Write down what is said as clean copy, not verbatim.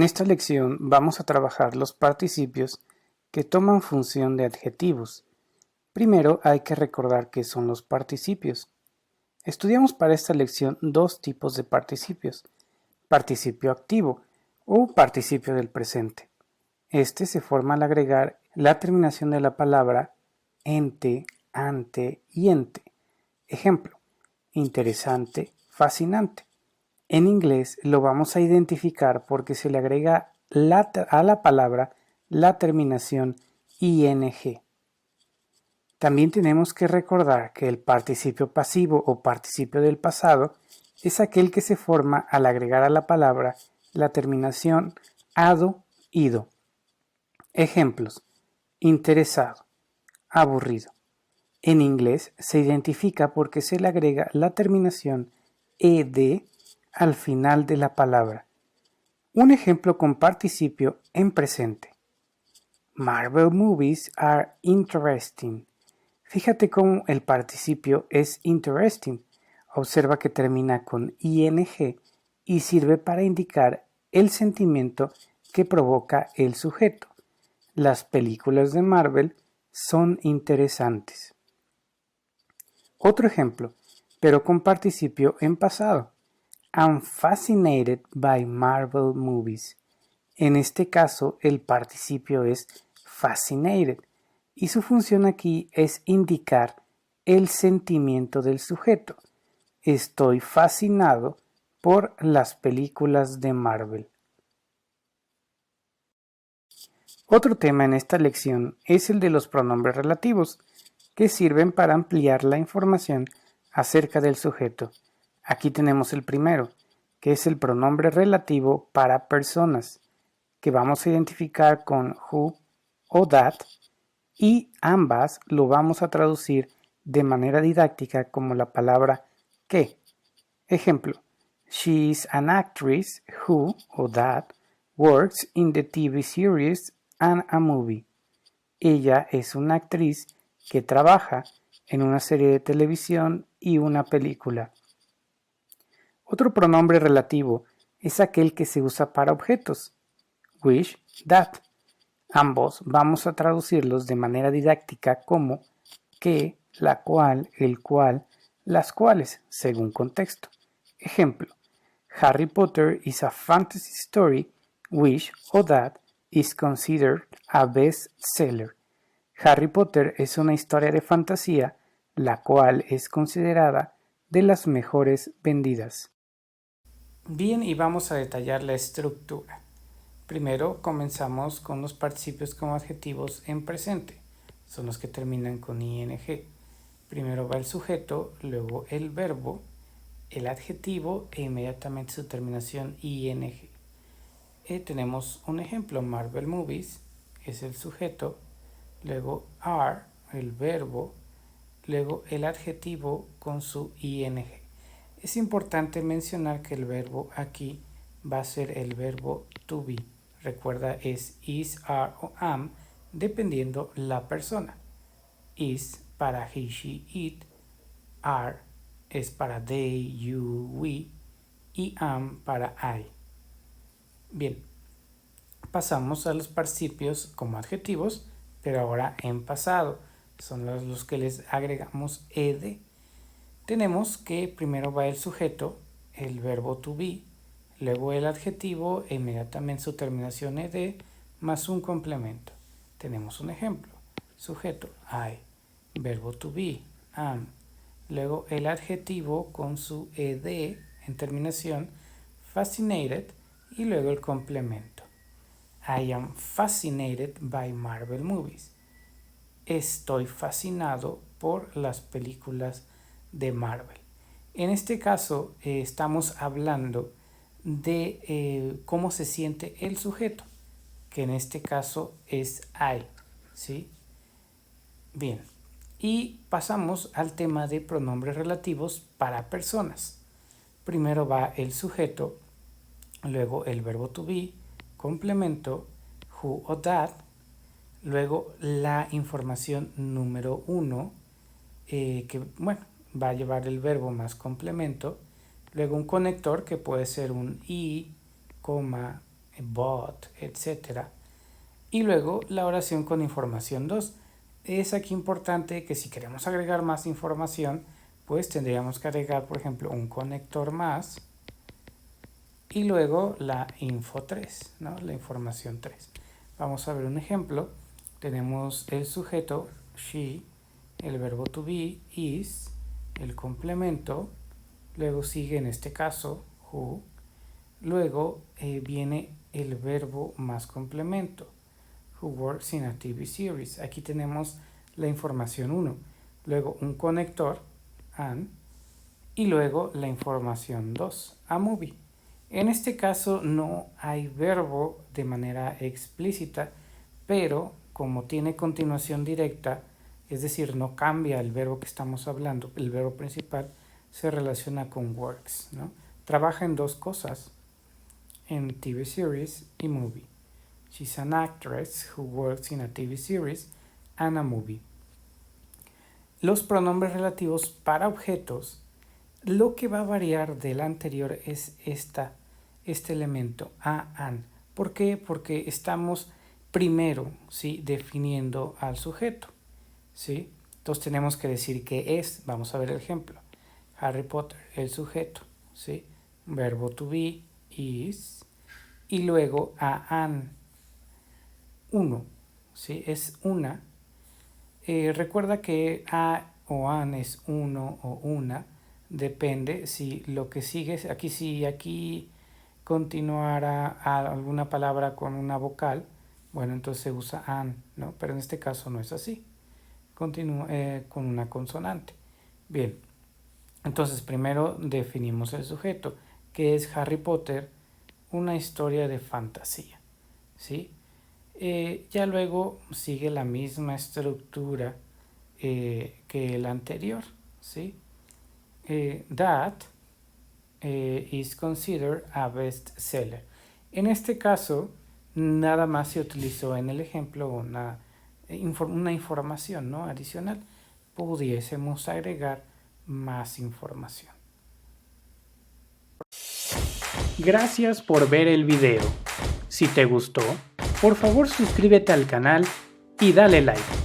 En esta lección vamos a trabajar los participios que toman función de adjetivos. Primero hay que recordar qué son los participios. Estudiamos para esta lección dos tipos de participios: participio activo o participio del presente. Este se forma al agregar la terminación de la palabra ente, ante y ente. Ejemplo: interesante, fascinante. En inglés lo vamos a identificar porque se le agrega a la palabra la terminación ing. También tenemos que recordar que el participio pasivo o participio del pasado es aquel que se forma al agregar a la palabra la terminación ado, ido. Ejemplos: interesado, aburrido. En inglés se identifica porque se le agrega la terminación ed al final de la palabra. Un ejemplo con participio en presente: Marvel movies are interesting. Fíjate cómo el participio es interesting. Observa que termina con ing y sirve para indicar el sentimiento que provoca el sujeto. Las películas de Marvel son interesantes. Otro ejemplo, pero con participio en pasado: I'm fascinated by Marvel movies. En este caso, el participio es fascinated y su función aquí es indicar el sentimiento del sujeto. Estoy fascinado por las películas de Marvel. Otro tema en esta lección es el de los pronombres relativos, que sirven para ampliar la información acerca del sujeto. Aquí tenemos el primero, que es el pronombre relativo para personas, que vamos a identificar con who o that, y ambas lo vamos a traducir de manera didáctica como la palabra que. Ejemplo: She is an actress who o that works in the TV series and a movie. Ella es una actriz que trabaja en una serie de televisión y una película. Otro pronombre relativo es aquel que se usa para objetos: which, that. Ambos vamos a traducirlos de manera didáctica como que, la cual, el cual, las cuales, según contexto. Ejemplo: Harry Potter is a fantasy story which or that is considered a bestseller. Harry Potter es una historia de fantasía la cual es considerada de las mejores vendidas. Bien, y vamos a detallar la estructura. Primero comenzamos con los participios como adjetivos en presente. Son los que terminan con ing. Primero va el sujeto, luego el verbo, el adjetivo e inmediatamente su terminación ing. Tenemos un ejemplo: Marvel movies es el sujeto, luego are, el verbo, luego el adjetivo con su ing. Es importante mencionar que el verbo aquí va a ser el verbo to be. Recuerda, es is, are o am dependiendo la persona. Is para he, she, it. Are es para they, you, we. Y am para I. Bien, pasamos a los participios como adjetivos, pero ahora en pasado. Son los que les agregamos ed. Tenemos que primero va el sujeto, el verbo to be, luego el adjetivo e inmediatamente su terminación ed más un complemento. Tenemos un ejemplo: sujeto, I, verbo to be, am, luego el adjetivo con su ed en terminación, fascinated, y luego el complemento. I am fascinated by Marvel movies. Estoy fascinado por las películas de Marvel. En este caso estamos hablando de cómo se siente el sujeto, que en este caso es I, ¿sí? Bien, y pasamos al tema de pronombres relativos para personas. Primero va el sujeto, luego el verbo to be, complemento, who o that, luego la información número 1, que bueno, va a llevar el verbo más complemento, luego un conector que puede ser un i, coma, bought, etc. Y luego la oración con información 2. Es aquí importante que si queremos agregar más información, pues tendríamos que agregar, por ejemplo, un conector más y luego la info 3, ¿no? La información 3. Vamos a ver un ejemplo. Tenemos el sujeto, she, el verbo to be, is, el complemento, luego sigue en este caso, who, luego viene el verbo más complemento, who works in a TV series. Aquí tenemos la información 1, luego un conector, an, y luego la información 2, a movie. En este caso no hay verbo de manera explícita, pero como tiene continuación directa, es decir, no cambia el verbo que estamos hablando, el verbo principal se relaciona con works, ¿no? Trabaja en dos cosas, en TV series y movie. She's an actress who works in a TV series and a movie. Los pronombres relativos para objetos, lo que va a variar del anterior es este elemento, a, an. ¿Por qué? Porque estamos primero, ¿sí?, definiendo al sujeto, ¿sí? Entonces tenemos que decir qué es. Vamos a ver el ejemplo. Harry Potter, el sujeto, ¿sí? Verbo to be, is, y luego a, an, uno, ¿sí? Es una. Recuerda que a o an es uno o una, depende si lo que sigue, si aquí continuara alguna palabra con una vocal, bueno, entonces se usa an, ¿no? Pero en este caso no es así, continúa con una consonante. Bien, entonces primero definimos el sujeto, que es Harry Potter, una historia de fantasía, ¿sí? Ya luego sigue la misma estructura que el anterior, ¿sí? That is considered a bestseller. En este caso, nada más se utilizó en el ejemplo una información, ¿no?, adicional. Pudiésemos agregar más información. Gracias por ver el video. Si te gustó, por favor suscríbete al canal y dale like.